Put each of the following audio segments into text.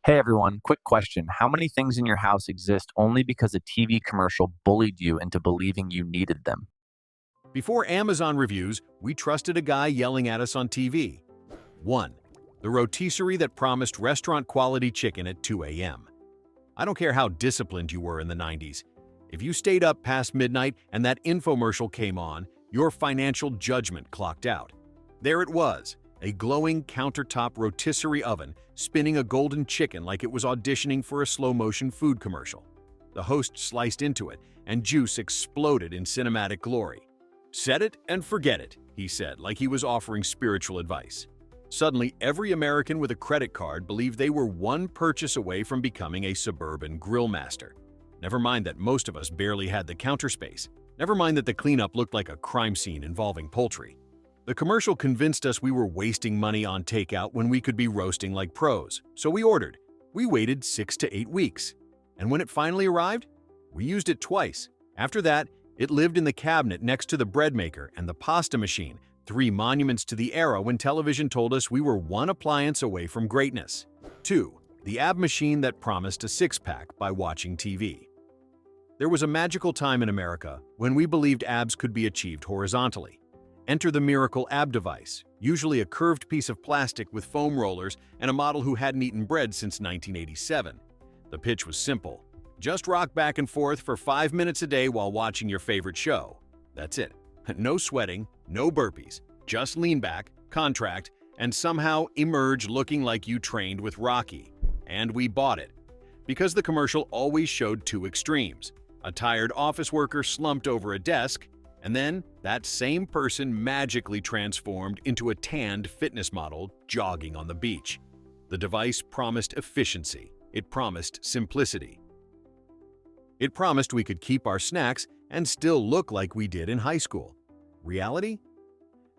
Hey everyone, quick question. How many things in your house exist only because a TV commercial bullied you into believing you needed them? Before Amazon reviews, we trusted a guy yelling at us on TV. 1. The rotisserie that promised restaurant-quality chicken at 2 a.m. I don't care how disciplined you were in the 90s. If you stayed up past midnight and that infomercial came on, your financial judgment clocked out. There it was, a glowing countertop rotisserie oven spinning a golden chicken like it was auditioning for a slow-motion food commercial. The host sliced into it, and juice exploded in cinematic glory. "Set it and forget it," he said, like he was offering spiritual advice. Suddenly, every American with a credit card believed they were one purchase away from becoming a suburban grill master. Never mind that most of us barely had the counter space. Never mind that the cleanup looked like a crime scene involving poultry. The commercial convinced us we were wasting money on takeout when we could be roasting like pros, so we ordered. We waited 6 to 8 weeks. And when it finally arrived, we used it twice. After that, it lived in the cabinet next to the bread maker and the pasta machine, three monuments to the era when television told us we were one appliance away from greatness. 2. The ab machine that promised a six-pack by watching TV. There was a magical time in America when we believed abs could be achieved horizontally. Enter the miracle ab device, usually a curved piece of plastic with foam rollers and a model who hadn't eaten bread since 1987. The pitch was simple. Just rock back and forth for 5 minutes a day while watching your favorite show. That's it. No sweating, no burpees. Just lean back, contract, and somehow emerge looking like you trained with Rocky. And we bought it. Because the commercial always showed two extremes. A tired office worker slumped over a desk, and then that same person magically transformed into a tanned fitness model jogging on the beach. The device promised efficiency. It promised simplicity. It promised we could keep our snacks and still look like we did in high school. Reality?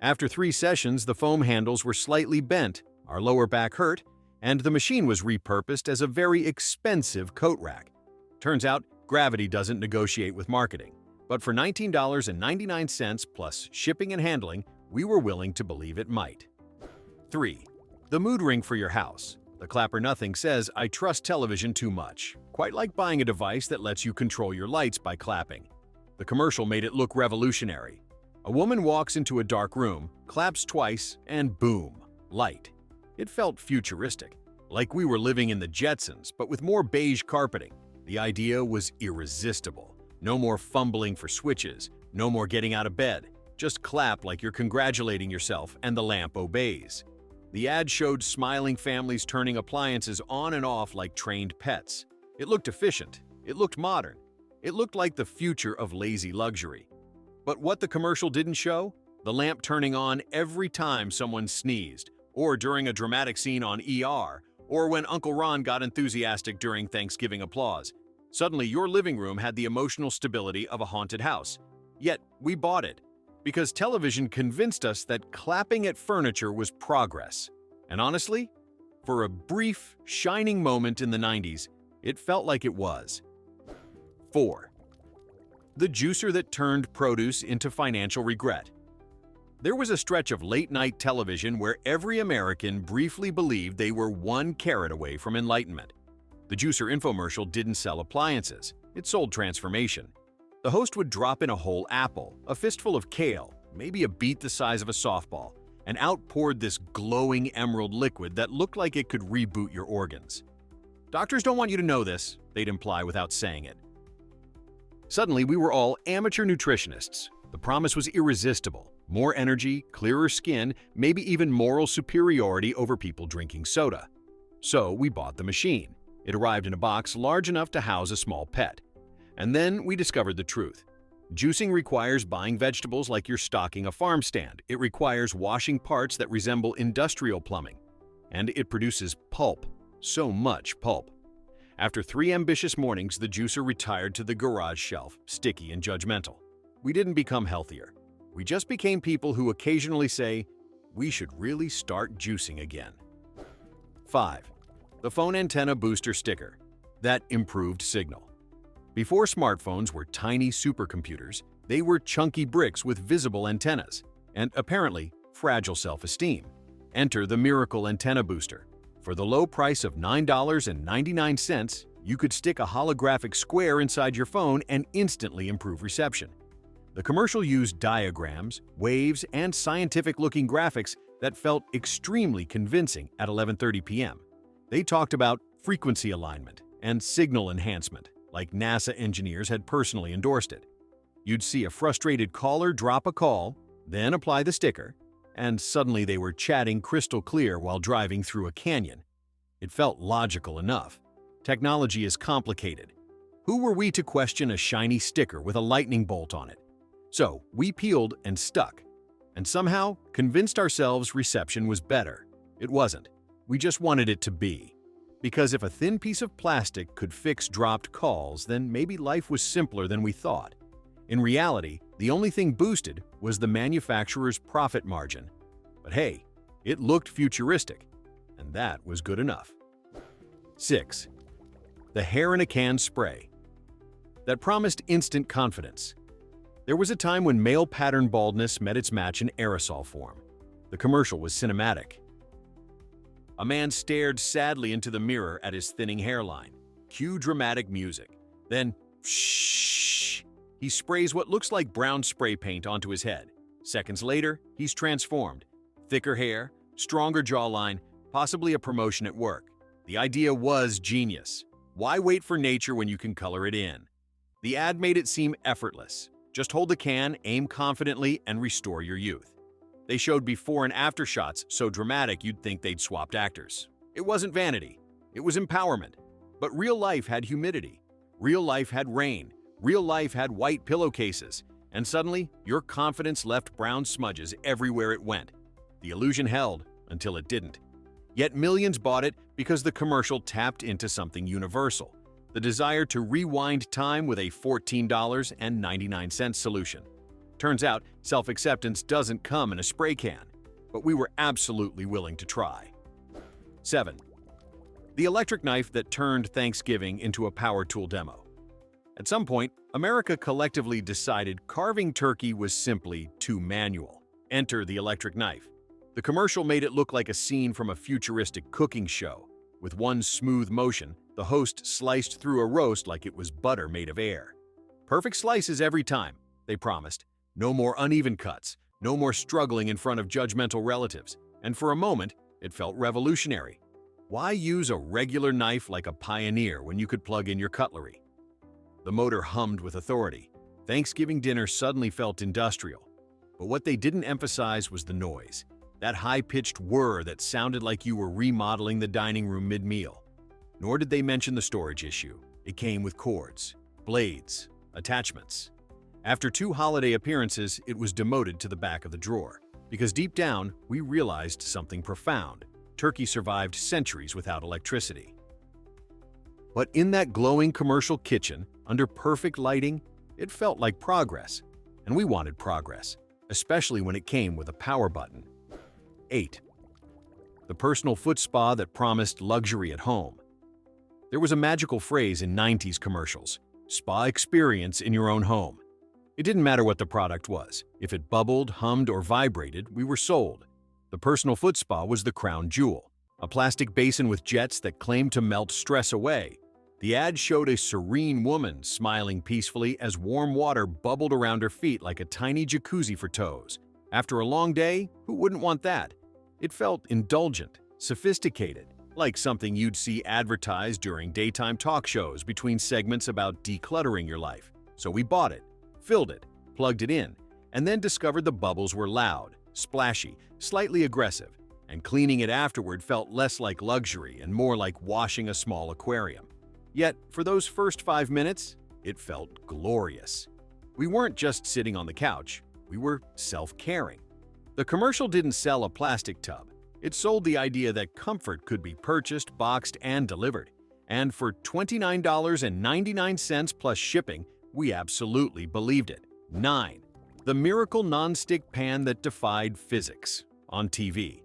After 3 sessions, the foam handles were slightly bent, our lower back hurt, and the machine was repurposed as a very expensive coat rack. Turns out, gravity doesn't negotiate with marketing. But for $19.99 plus shipping and handling, we were willing to believe it might. 3. The mood ring for your house. The Clapper Nothing says, "I trust television too much." Quite like buying a device that lets you control your lights by clapping. The commercial made it look revolutionary. A woman walks into a dark room, claps twice, and boom, light. It felt futuristic, like we were living in the Jetsons, but with more beige carpeting. The idea was irresistible. No more fumbling for switches, no more getting out of bed. Just clap like you're congratulating yourself and the lamp obeys. The ad showed smiling families turning appliances on and off like trained pets. It looked efficient. It looked modern. It looked like the future of lazy luxury. But what the commercial didn't show? The lamp turning on every time someone sneezed, or during a dramatic scene on ER, or when Uncle Ron got enthusiastic during Thanksgiving applause. Suddenly, your living room had the emotional stability of a haunted house. Yet, we bought it, because television convinced us that clapping at furniture was progress. And honestly, for a brief, shining moment in the 90s, it felt like it was. 4. The juicer that turned produce into financial regret. There was a stretch of late-night television where every American briefly believed they were one carrot away from enlightenment. The juicer infomercial didn't sell appliances, it sold transformation. The host would drop in a whole apple, a fistful of kale, maybe a beet the size of a softball, and out poured this glowing emerald liquid that looked like it could reboot your organs. "Doctors don't want you to know this," they'd imply without saying it. Suddenly, we were all amateur nutritionists. The promise was irresistible. More energy, clearer skin, maybe even moral superiority over people drinking soda. So we bought the machine. It arrived in a box large enough to house a small pet. And then we discovered the truth. Juicing requires buying vegetables like you're stocking a farm stand. It requires washing parts that resemble industrial plumbing. And it produces pulp. So much pulp. After 3 ambitious mornings, the juicer retired to the garage shelf, sticky and judgmental. We didn't become healthier. We just became people who occasionally say, "We should really start juicing again." 5. The phone antenna booster sticker. That improved signal. Before smartphones were tiny supercomputers, they were chunky bricks with visible antennas, and apparently fragile self-esteem. Enter the miracle antenna booster. For the low price of $9.99, you could stick a holographic square inside your phone and instantly improve reception. The commercial used diagrams, waves, and scientific-looking graphics that felt extremely convincing at 11:30 p.m. They talked about frequency alignment and signal enhancement, like NASA engineers had personally endorsed it. You'd see a frustrated caller drop a call, then apply the sticker, and suddenly they were chatting crystal clear while driving through a canyon. It felt logical enough. Technology is complicated. Who were we to question a shiny sticker with a lightning bolt on it? So we peeled and stuck, and somehow convinced ourselves reception was better. It wasn't. We just wanted it to be. Because if a thin piece of plastic could fix dropped calls, then maybe life was simpler than we thought. In reality, the only thing boosted was the manufacturer's profit margin. But hey, it looked futuristic, and that was good enough. 6. The hair-in-a-can spray that promised instant confidence. There was a time when male pattern baldness met its match in aerosol form. The commercial was cinematic. A man stared sadly into the mirror at his thinning hairline. Cue dramatic music. Then, shh, he sprays what looks like brown spray paint onto his head. Seconds later, he's transformed. Thicker hair, stronger jawline, possibly a promotion at work. The idea was genius. Why wait for nature when you can color it in? The ad made it seem effortless. Just hold the can, aim confidently, and restore your youth. They showed before and after shots so dramatic you'd think they'd swapped actors. It wasn't vanity. It was empowerment. But real life had humidity. Real life had rain. Real life had white pillowcases. And suddenly, your confidence left brown smudges everywhere it went. The illusion held until it didn't. Yet millions bought it because the commercial tapped into something universal. The desire to rewind time with a $14.99 solution. Turns out, self-acceptance doesn't come in a spray can, but we were absolutely willing to try. 7. The electric knife that turned Thanksgiving into a power tool demo. At some point, America collectively decided carving turkey was simply too manual. Enter the electric knife. The commercial made it look like a scene from a futuristic cooking show. With one smooth motion, the host sliced through a roast like it was butter made of air. Perfect slices every time, they promised. No more uneven cuts, no more struggling in front of judgmental relatives. And for a moment, it felt revolutionary. Why use a regular knife like a pioneer when you could plug in your cutlery? The motor hummed with authority. Thanksgiving dinner suddenly felt industrial. But what they didn't emphasize was the noise. That high-pitched whir that sounded like you were remodeling the dining room mid-meal. Nor did they mention the storage issue. It came with cords, blades, attachments. After 2 holiday appearances, it was demoted to the back of the drawer. Because deep down, we realized something profound. Turkey survived centuries without electricity. But in that glowing commercial kitchen, under perfect lighting, it felt like progress. And we wanted progress, especially when it came with a power button. 8. The personal foot spa that promised luxury at home. There was a magical phrase in 90s commercials, spa experience in your own home. It didn't matter what the product was. If it bubbled, hummed, or vibrated, we were sold. The personal foot spa was the crown jewel, a plastic basin with jets that claimed to melt stress away. The ad showed a serene woman smiling peacefully as warm water bubbled around her feet like a tiny jacuzzi for toes. After a long day, who wouldn't want that? It felt indulgent, sophisticated, like something you'd see advertised during daytime talk shows between segments about decluttering your life. So we bought it, filled it, plugged it in, and then discovered the bubbles were loud, splashy, slightly aggressive, and cleaning it afterward felt less like luxury and more like washing a small aquarium. Yet, for those first 5 minutes, it felt glorious. We weren't just sitting on the couch, we were self-caring. The commercial didn't sell a plastic tub. It sold the idea that comfort could be purchased, boxed, and delivered. And for $29.99 plus shipping, we absolutely believed it. 9. The miracle non-stick pan that defied physics on TV.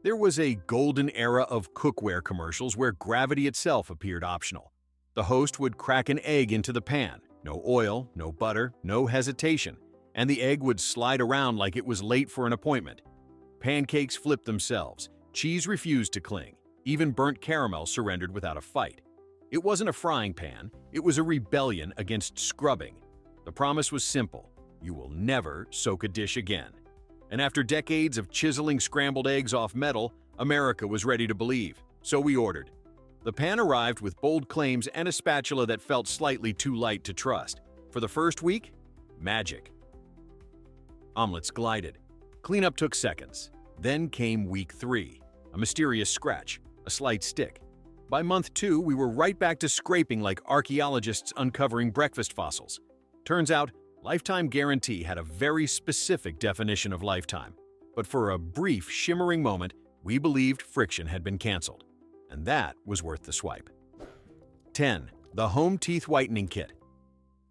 There was a golden era of cookware commercials where gravity itself appeared optional. The host would crack an egg into the pan. No oil, no butter, no hesitation. And the egg would slide around like it was late for an appointment. Pancakes flipped themselves. Cheese refused to cling. Even burnt caramel surrendered without a fight. It wasn't a frying pan, it was a rebellion against scrubbing. The promise was simple: you will never soak a dish again. And after decades of chiseling scrambled eggs off metal, America was ready to believe. So we ordered. The pan arrived with bold claims and a spatula that felt slightly too light to trust. For the first week, magic. Omelets glided. Cleanup took seconds. Then came week 3. A mysterious scratch, a slight stick. By month 2, we were right back to scraping like archaeologists uncovering breakfast fossils. Turns out, lifetime guarantee had a very specific definition of lifetime. But for a brief, shimmering moment, we believed friction had been canceled. And that was worth the swipe. 10. The Home Teeth Whitening Kit.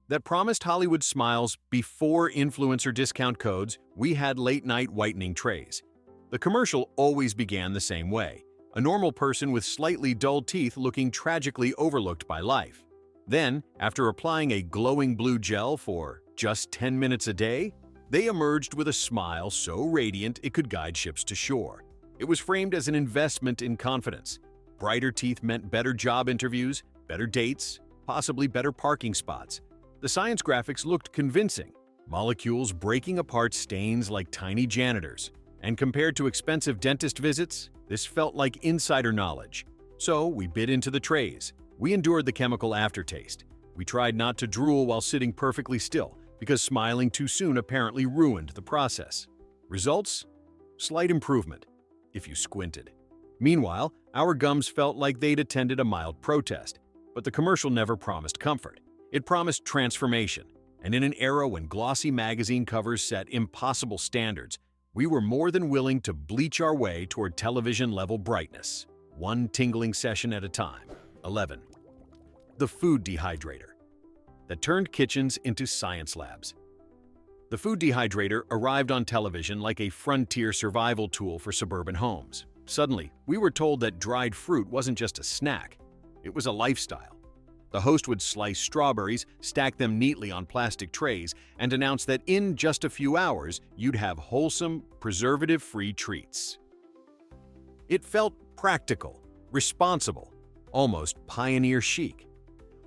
That promised Hollywood smiles before influencer discount codes, we had late-night whitening trays. The commercial always began the same way: a normal person with slightly dull teeth looking tragically overlooked by life. Then, after applying a glowing blue gel for just 10 minutes a day, they emerged with a smile so radiant it could guide ships to shore. It was framed as an investment in confidence. Brighter teeth meant better job interviews, better dates, possibly better parking spots. The science graphics looked convincing, molecules breaking apart stains like tiny janitors. And compared to expensive dentist visits, this felt like insider knowledge. So we bit into the trays. We endured the chemical aftertaste. We tried not to drool while sitting perfectly still, because smiling too soon apparently ruined the process. Results? Slight improvement, if you squinted. Meanwhile, our gums felt like they'd attended a mild protest. But the commercial never promised comfort. It promised transformation. And in an era when glossy magazine covers set impossible standards, we were more than willing to bleach our way toward television-level brightness, one tingling session at a time. 11. The Food Dehydrator. That turned kitchens into science labs. The food dehydrator arrived on television like a frontier survival tool for suburban homes. Suddenly, we were told that dried fruit wasn't just a snack, it was a lifestyle. The host would slice strawberries, stack them neatly on plastic trays, and announce that in just a few hours, you'd have wholesome, preservative-free treats. It felt practical, responsible, almost pioneer chic.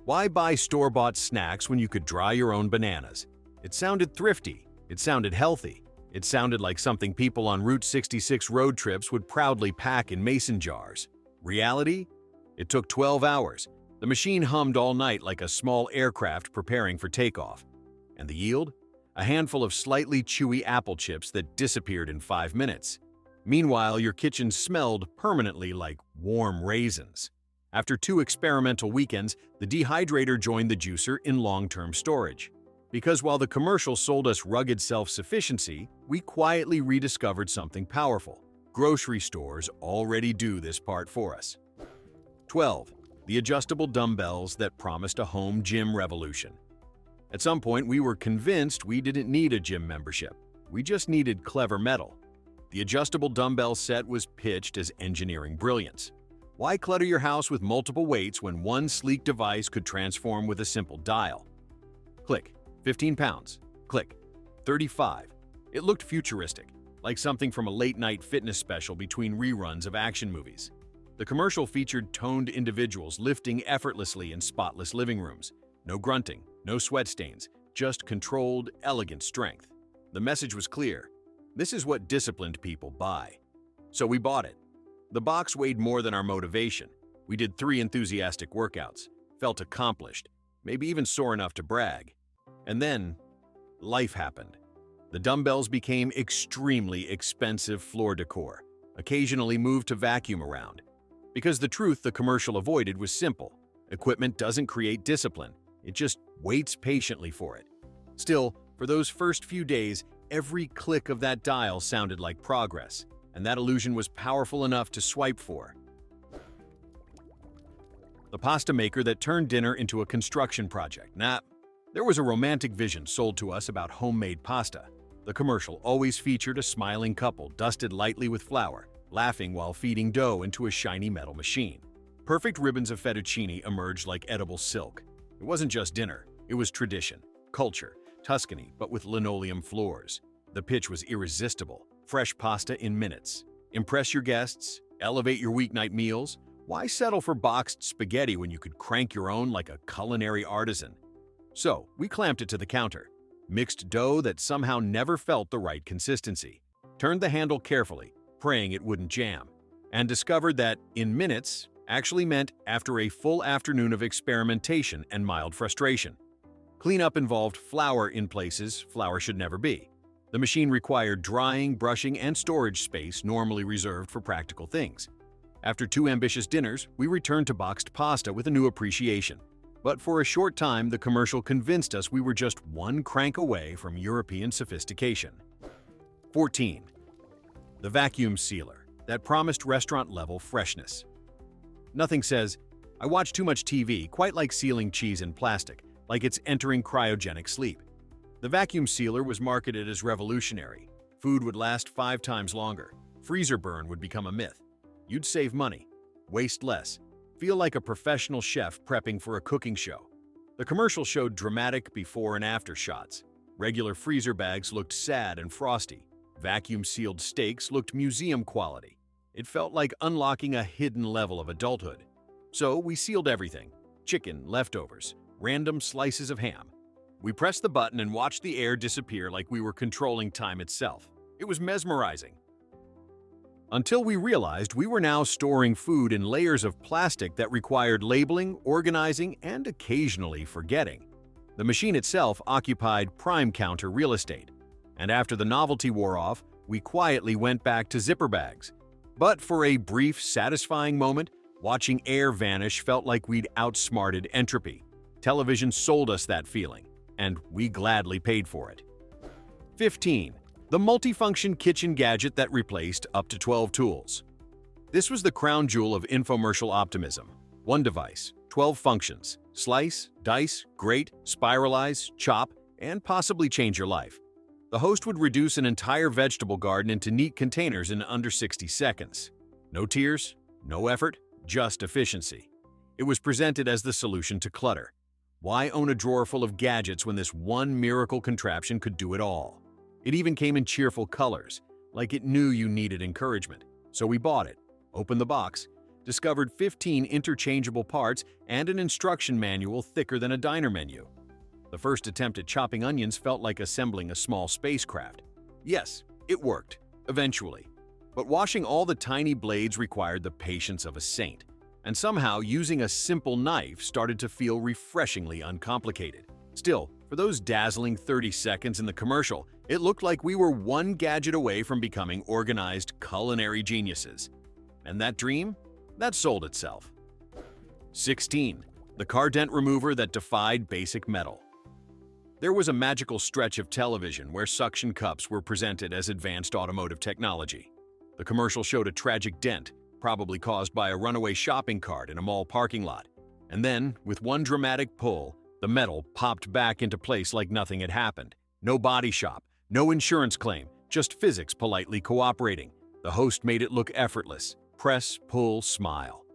Why buy store-bought snacks when you could dry your own bananas? It sounded thrifty, it sounded healthy, it sounded like something people on Route 66 road trips would proudly pack in mason jars. Reality? It took 12 hours. The machine hummed all night like a small aircraft preparing for takeoff. And the yield? A handful of slightly chewy apple chips that disappeared in 5 minutes. Meanwhile, your kitchen smelled permanently like warm raisins. After 2 experimental weekends, the dehydrator joined the juicer in long-term storage. Because while the commercial sold us rugged self-sufficiency, we quietly rediscovered something powerful. Grocery stores already do this part for us. 12. The adjustable dumbbells that promised a home gym revolution. At some point, we were convinced we didn't need a gym membership. We just needed clever metal. The adjustable dumbbell set was pitched as engineering brilliance. Why clutter your house with multiple weights when one sleek device could transform with a simple dial? Click, 15 pounds. Click, 35. It looked futuristic, like something from a late-night fitness special between reruns of action movies. The commercial featured toned individuals lifting effortlessly in spotless living rooms. No grunting, no sweat stains, just controlled, elegant strength. The message was clear. This is what disciplined people buy. So we bought it. The box weighed more than our motivation. We did 3 enthusiastic workouts, felt accomplished, maybe even sore enough to brag. And then, life happened. The dumbbells became extremely expensive floor decor, occasionally moved to vacuum around. Because the truth the commercial avoided was simple. Equipment doesn't create discipline, it just waits patiently for it. Still, for those first few days, every click of that dial sounded like progress, and that illusion was powerful enough to swipe for. The pasta maker that turned dinner into a construction project. There was a romantic vision sold to us about homemade pasta. The commercial always featured a smiling couple dusted lightly with flour, laughing while feeding dough into a shiny metal machine. Perfect ribbons of fettuccine emerged like edible silk. It wasn't just dinner, it was tradition, culture, Tuscany, but with linoleum floors. The pitch was irresistible. Fresh pasta in minutes. Impress your guests, Elevate your weeknight meals? Why settle for boxed spaghetti when you could crank your own like a culinary artisan? So, we clamped it to the counter, mixed dough that somehow never felt the right consistency, turned the handle carefully, praying it wouldn't jam, and discovered that in minutes actually meant after a full afternoon of experimentation and mild frustration. Cleanup involved flour in places flour should never be. The machine required drying, brushing, and storage space normally reserved for practical things. After 2 ambitious dinners, we returned to boxed pasta with a new appreciation. But for a short time, the commercial convinced us we were just one crank away from European sophistication. 14. The vacuum sealer that promised restaurant-level freshness. Nothing says, "I watch too much TV," quite like sealing cheese in plastic, like it's entering cryogenic sleep. The vacuum sealer was marketed as revolutionary. Food would last 5 times longer. Freezer burn would become a myth. You'd save money, waste less, feel like a professional chef prepping for a cooking show. The commercial showed dramatic before and after shots. Regular freezer bags looked sad and frosty. Vacuum-sealed steaks looked museum quality. It felt like unlocking a hidden level of adulthood. So we sealed everything: chicken, leftovers, random slices of ham. We pressed the button and watched the air disappear like we were controlling time itself. It was mesmerizing. Until we realized we were now storing food in layers of plastic that required labeling, organizing, and occasionally forgetting. The machine itself occupied prime counter real estate, and after the novelty wore off, we quietly went back to zipper bags. But for a brief, satisfying moment, watching air vanish felt like we'd outsmarted entropy. Television sold us that feeling, and we gladly paid for it. 15. The multifunction kitchen gadget that replaced up to 12 tools. This was the crown jewel of infomercial optimism. One device, 12 functions: slice, dice, grate, spiralize, chop, and possibly change your life. The host would reduce an entire vegetable garden into neat containers in under 60 seconds. No tears, no effort, just efficiency. It was presented as the solution to clutter. Why own a drawer full of gadgets when this one miracle contraption could do it all? It even came in cheerful colors, like it knew you needed encouragement. So we bought it, opened the box, discovered 15 interchangeable parts and an instruction manual thicker than a diner menu. The first attempt at chopping onions felt like assembling a small spacecraft. Yes, it worked, eventually. But washing all the tiny blades required the patience of a saint. And somehow, using a simple knife started to feel refreshingly uncomplicated. Still, for those dazzling 30 seconds in the commercial, it looked like we were one gadget away from becoming organized culinary geniuses. And that dream? That sold itself. 16. The car dent remover that defied basic metal. There was a magical stretch of television where suction cups were presented as advanced automotive technology. The commercial showed a tragic dent, probably caused by a runaway shopping cart in a mall parking lot. And then, with one dramatic pull, the metal popped back into place like nothing had happened. No body shop, no insurance claim, just physics politely cooperating. The host made it look effortless. Press, pull, smile.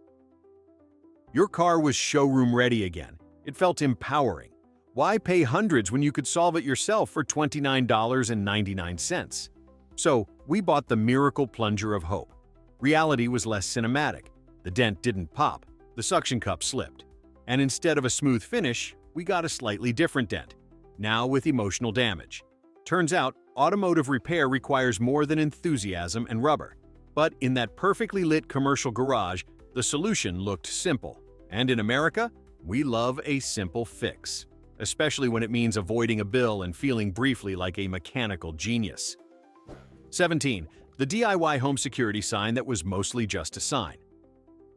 Your car was showroom ready again. It felt empowering. Why pay hundreds when you could solve it yourself for $29.99? So, we bought the miracle plunger of hope. Reality was less cinematic. The dent didn't pop. The suction cup slipped. And instead of a smooth finish, we got a slightly different dent, now with emotional damage. Turns out, automotive repair requires more than enthusiasm and rubber. But in that perfectly lit commercial garage, the solution looked simple. And in America, we love a simple fix, especially when it means avoiding a bill and feeling briefly like a mechanical genius. 17. The DIY home security sign that was mostly just a sign.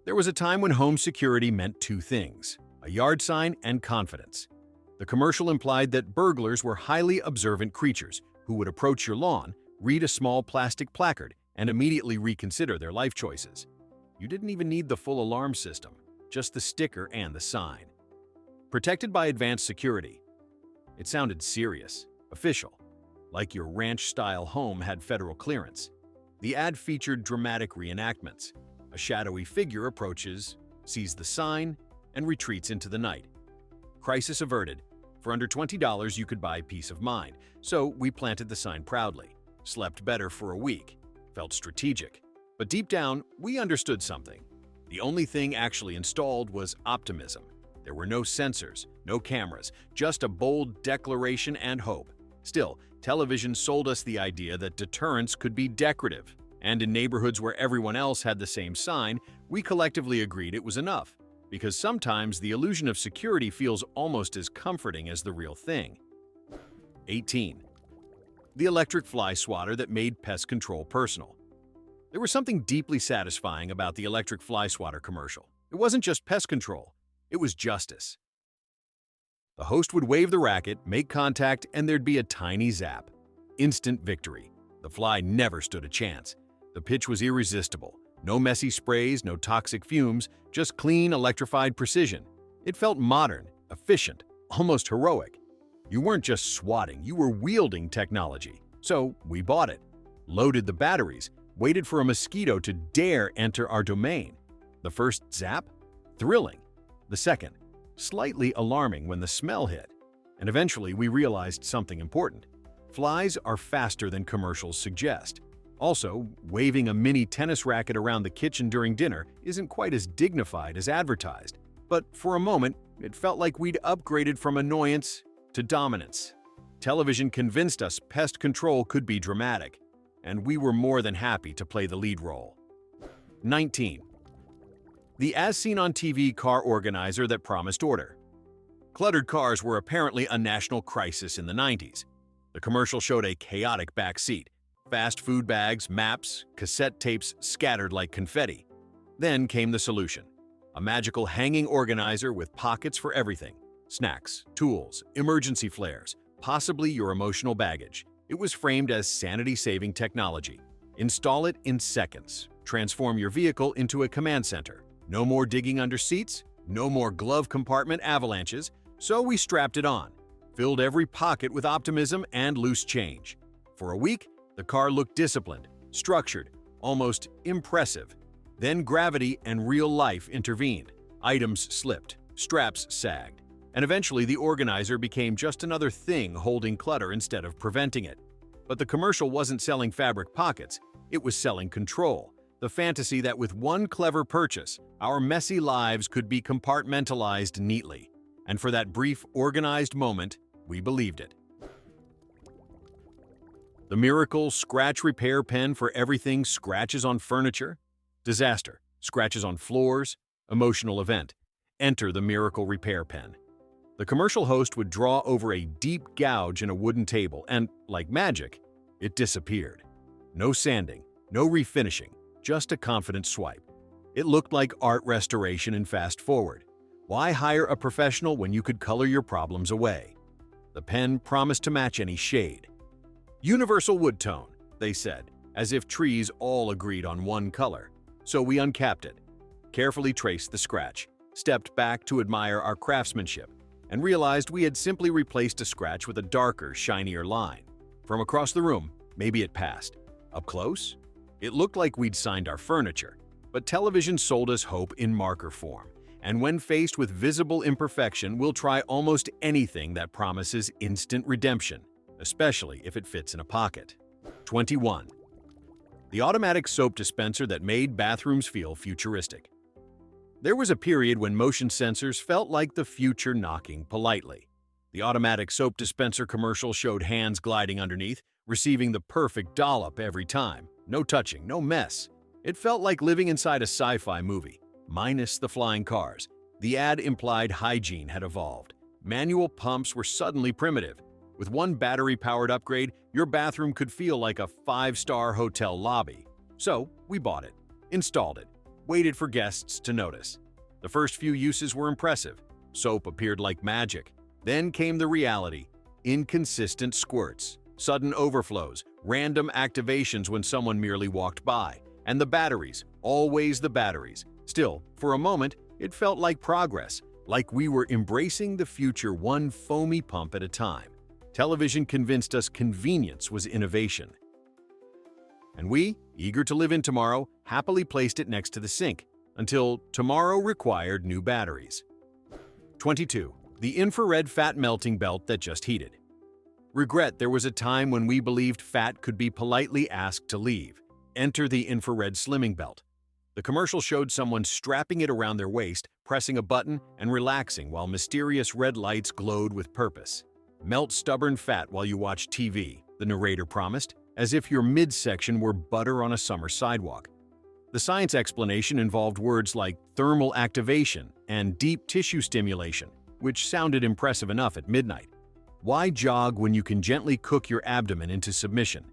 There was a time when home security meant 2 things: a yard sign and confidence. The commercial implied that burglars were highly observant creatures who would approach your lawn, read a small plastic placard, and immediately reconsider their life choices. You didn't even need the full alarm system, just the sticker and the sign. Protected by advanced security. It sounded serious, official, like your ranch-style home had federal clearance. The ad featured dramatic reenactments. A shadowy figure approaches, sees the sign, and retreats into the night. Crisis averted. For under $20 you could buy peace of mind, so we planted the sign proudly. Slept better for a week. Felt strategic. But deep down, we understood something. The only thing actually installed was optimism. There were no sensors, no cameras, just a bold declaration and hope. Still, television sold us the idea that deterrence could be decorative, and in neighborhoods where everyone else had the same sign, we collectively agreed it was enough, because sometimes the illusion of security feels almost as comforting as the real thing. 18. The electric fly swatter that made pest control personal. There was something deeply satisfying about the electric fly swatter commercial. It wasn't just pest control, it was justice. The host would wave the racket, make contact, and there'd be a tiny zap. Instant victory. The fly never stood a chance. The pitch was irresistible. No messy sprays, no toxic fumes, just clean, electrified precision. It felt modern, efficient, almost heroic. You weren't just swatting, you were wielding technology. So we bought it, loaded the batteries, waited for a mosquito to dare enter our domain. The first zap? Thrilling. The second? Slightly alarming when the smell hit. And eventually we realized something important. Flies are faster than commercials suggest. Also, waving a mini tennis racket around the kitchen during dinner isn't quite as dignified as advertised. But for a moment, it felt like we'd upgraded from annoyance to dominance. Television convinced us pest control could be dramatic, and we were more than happy to play the lead role. 19. The as-seen-on-TV car organizer that promised order. Cluttered cars were apparently a national crisis in the 90s. The commercial showed a chaotic back seat, fast food bags, maps, cassette tapes scattered like confetti. Then came the solution. A magical hanging organizer with pockets for everything. Snacks, tools, emergency flares, possibly your emotional baggage. It was framed as sanity-saving technology. Install it in seconds. Transform your vehicle into a command center. No more digging under seats, no more glove compartment avalanches, so we strapped it on, filled every pocket with optimism and loose change. For a week, the car looked disciplined, structured, almost impressive. Then gravity and real life intervened. Items slipped, straps sagged, and eventually the organizer became just another thing holding clutter instead of preventing it. But the commercial wasn't selling fabric pockets, it was selling control. The fantasy that with one clever purchase, our messy lives could be compartmentalized neatly. And for that brief, organized moment, we believed it. The miracle scratch repair pen for everything scratches on furniture? Disaster. Scratches on floors? Emotional event. Enter the miracle repair pen. The commercial host would draw over a deep gouge in a wooden table and, like magic, it disappeared. No sanding, no refinishing. Just a confident swipe. It looked like art restoration in fast forward. Why hire a professional when you could color your problems away? The pen promised to match any shade. Universal wood tone, they said, as if trees all agreed on one color. So we uncapped it, carefully traced the scratch, stepped back to admire our craftsmanship, and realized we had simply replaced a scratch with a darker, shinier line. From across the room, maybe it passed. Up close? It looked like we'd signed our furniture, but television sold us hope in marker form, and when faced with visible imperfection, we'll try almost anything that promises instant redemption, especially if it fits in a pocket. 21. The automatic soap dispenser that made bathrooms feel futuristic. There was a period when motion sensors felt like the future knocking politely. The automatic soap dispenser commercial showed hands gliding underneath, receiving the perfect dollop every time. No touching, no mess. It felt like living inside a sci-fi movie, minus the flying cars. The ad implied hygiene had evolved. Manual pumps were suddenly primitive. With one battery-powered upgrade, your bathroom could feel like a 5-star hotel lobby. So, we bought it, installed it, waited for guests to notice. The first few uses were impressive. Soap appeared like magic. Then came the reality: inconsistent squirts, sudden overflows, random activations when someone merely walked by, and the batteries, always the batteries. Still, for a moment, it felt like progress, like we were embracing the future one foamy pump at a time. Television convinced us convenience was innovation. And we, eager to live in tomorrow, happily placed it next to the sink, until tomorrow required new batteries. 22. The infrared fat melting belt that just heated. Regret there was a time when we believed fat could be politely asked to leave. Enter the infrared slimming belt. The commercial showed someone strapping it around their waist, pressing a button, and relaxing while mysterious red lights glowed with purpose. Melt stubborn fat while you watch TV, the narrator promised, as if your midsection were butter on a summer sidewalk. The science explanation involved words like thermal activation and deep tissue stimulation, which sounded impressive enough at midnight. Why jog when you can gently cook your abdomen into submission?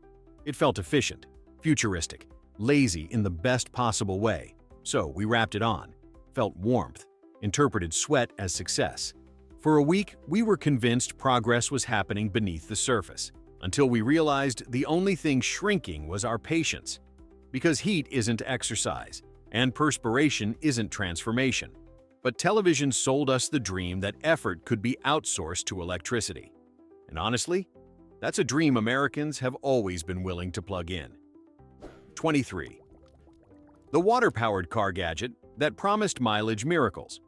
It felt efficient, futuristic, lazy in the best possible way. So we wrapped it on, felt warmth, interpreted sweat as success. For a week, we were convinced progress was happening beneath the surface, until we realized the only thing shrinking was our patience. Because heat isn't exercise, and perspiration isn't transformation. But television sold us the dream that effort could be outsourced to electricity. And honestly, that's a dream Americans have always been willing to plug in. 23. The water-powered car gadget that promised mileage miracles.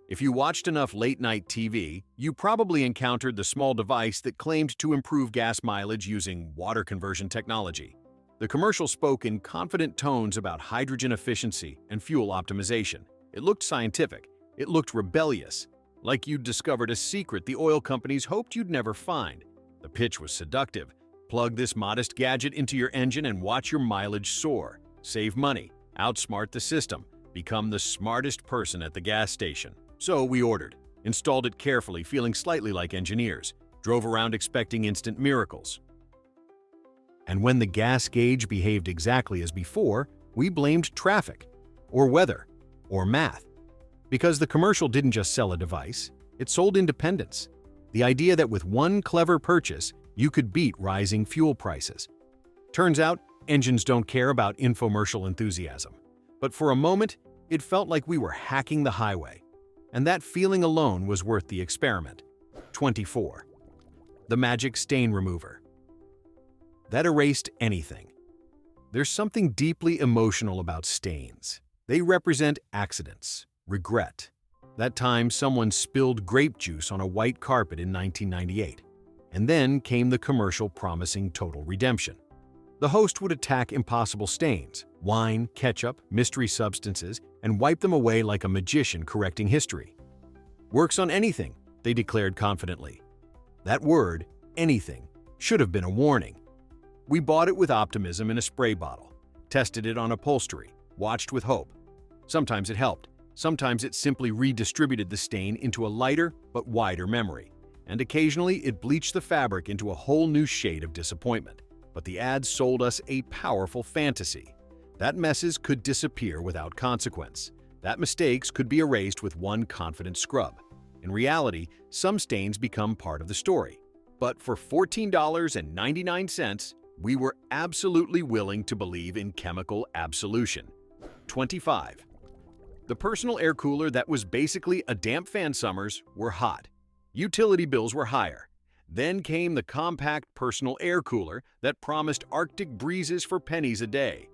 If you watched enough late-night TV, you probably encountered the small device that claimed to improve gas mileage using water conversion technology. The commercial spoke in confident tones about hydrogen efficiency and fuel optimization. It looked scientific. It looked rebellious, like you'd discovered a secret the oil companies hoped you'd never find. The pitch was seductive. Plug this modest gadget into your engine and watch your mileage soar. Save money, outsmart the system, become the smartest person at the gas station. So we ordered, installed it carefully, feeling slightly like engineers, drove around expecting instant miracles. And when the gas gauge behaved exactly as before, we blamed traffic, or weather, or math. Because the commercial didn't just sell a device, it sold independence. The idea that with one clever purchase, you could beat rising fuel prices. Turns out, engines don't care about infomercial enthusiasm. But for a moment, it felt like we were hacking the highway. And that feeling alone was worth the experiment. 24. The magic stain remover. That erased anything. There's something deeply emotional about stains. They represent accidents, regret. That time someone spilled grape juice on a white carpet in 1998. And then came the commercial promising total redemption. The host would attack impossible stains, wine, ketchup, mystery substances, and wipe them away like a magician correcting history. Works on anything, they declared confidently. That word, anything, should have been a warning. We bought it with optimism in a spray bottle, tested it on upholstery, watched with hope. Sometimes it helped. Sometimes it simply redistributed the stain into a lighter but wider memory. And occasionally it bleached the fabric into a whole new shade of disappointment. But the ads sold us a powerful fantasy. That messes could disappear without consequence. That mistakes could be erased with one confident scrub. In reality, some stains become part of the story. But for $14.99, we were absolutely willing to believe in chemical absolution. 25. The personal air cooler that was basically a damp fan. Summers were hot. Utility bills were higher. Then came the compact personal air cooler that promised Arctic breezes for pennies a day.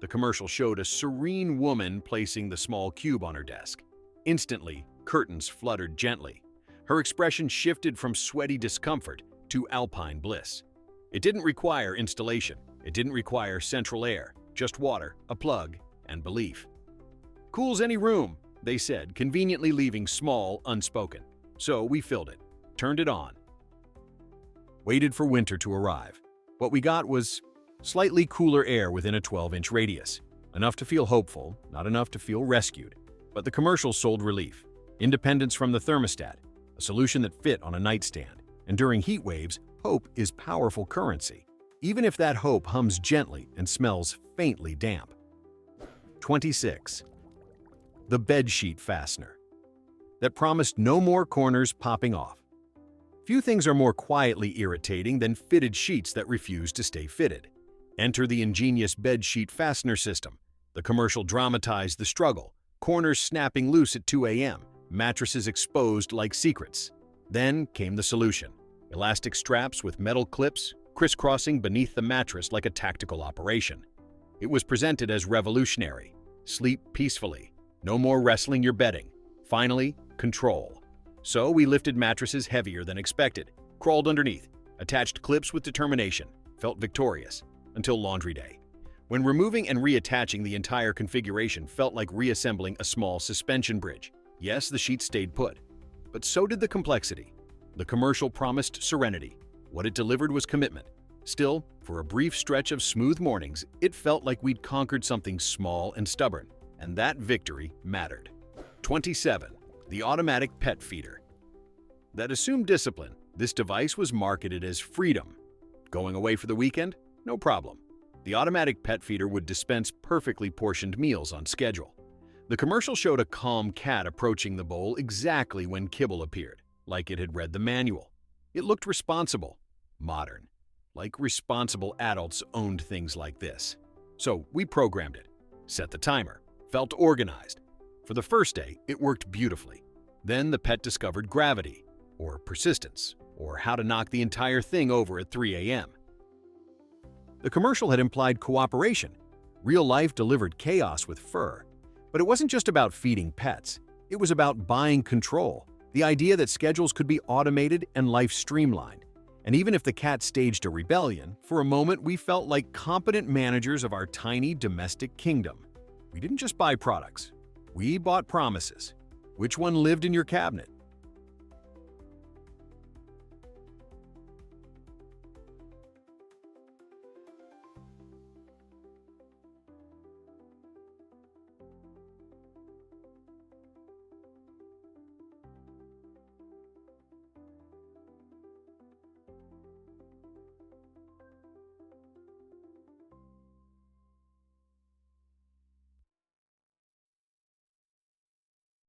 The commercial showed a serene woman placing the small cube on her desk. Instantly, curtains fluttered gently. Her expression shifted from sweaty discomfort to alpine bliss. It didn't require installation. It didn't require central air, just water, a plug, and belief. Cools any room, they said, conveniently leaving small unspoken. So we filled it, turned it on, waited for winter to arrive. What we got was slightly cooler air within a 12-inch radius. Enough to feel hopeful, not enough to feel rescued. But the commercial sold relief, independence from the thermostat, a solution that fit on a nightstand. And during heat waves, hope is powerful currency, even if that hope hums gently and smells faintly damp. 26. The bedsheet fastener that promised no more corners popping off. Few things are more quietly irritating than fitted sheets that refuse to stay fitted. Enter the ingenious bedsheet fastener system. The commercial dramatized the struggle, corners snapping loose at 2 a.m., mattresses exposed like secrets. Then came the solution. Elastic straps with metal clips crisscrossing beneath the mattress like a tactical operation. It was presented as revolutionary. Sleep peacefully. No more wrestling your bedding. Finally, control. So we lifted mattresses heavier than expected, crawled underneath, attached clips with determination, felt victorious, until laundry day. When removing and reattaching the entire configuration felt like reassembling a small suspension bridge. Yes, the sheet stayed put, but so did the complexity. The commercial promised serenity. What it delivered was commitment. Still, for a brief stretch of smooth mornings, it felt like we'd conquered something small and stubborn, and that victory mattered. 27. The automatic pet feeder. That assumed discipline, this device was marketed as freedom. Going away for the weekend? No problem. The automatic pet feeder would dispense perfectly portioned meals on schedule. The commercial showed a calm cat approaching the bowl exactly when kibble appeared, like it had read the manual. It looked responsible, modern, like responsible adults owned things like this. So we programmed it, set the timer, felt organized. For the first day, it worked beautifully. Then the pet discovered gravity, or persistence, or how to knock the entire thing over at 3 a.m. The commercial had implied cooperation. Real life delivered chaos with fur. But it wasn't just about feeding pets. It was about buying control, the idea that schedules could be automated and life streamlined. And even if the cat staged a rebellion, for a moment we felt like competent managers of our tiny domestic kingdom. We didn't just buy products. We bought promises. Which one lived in your cabinet?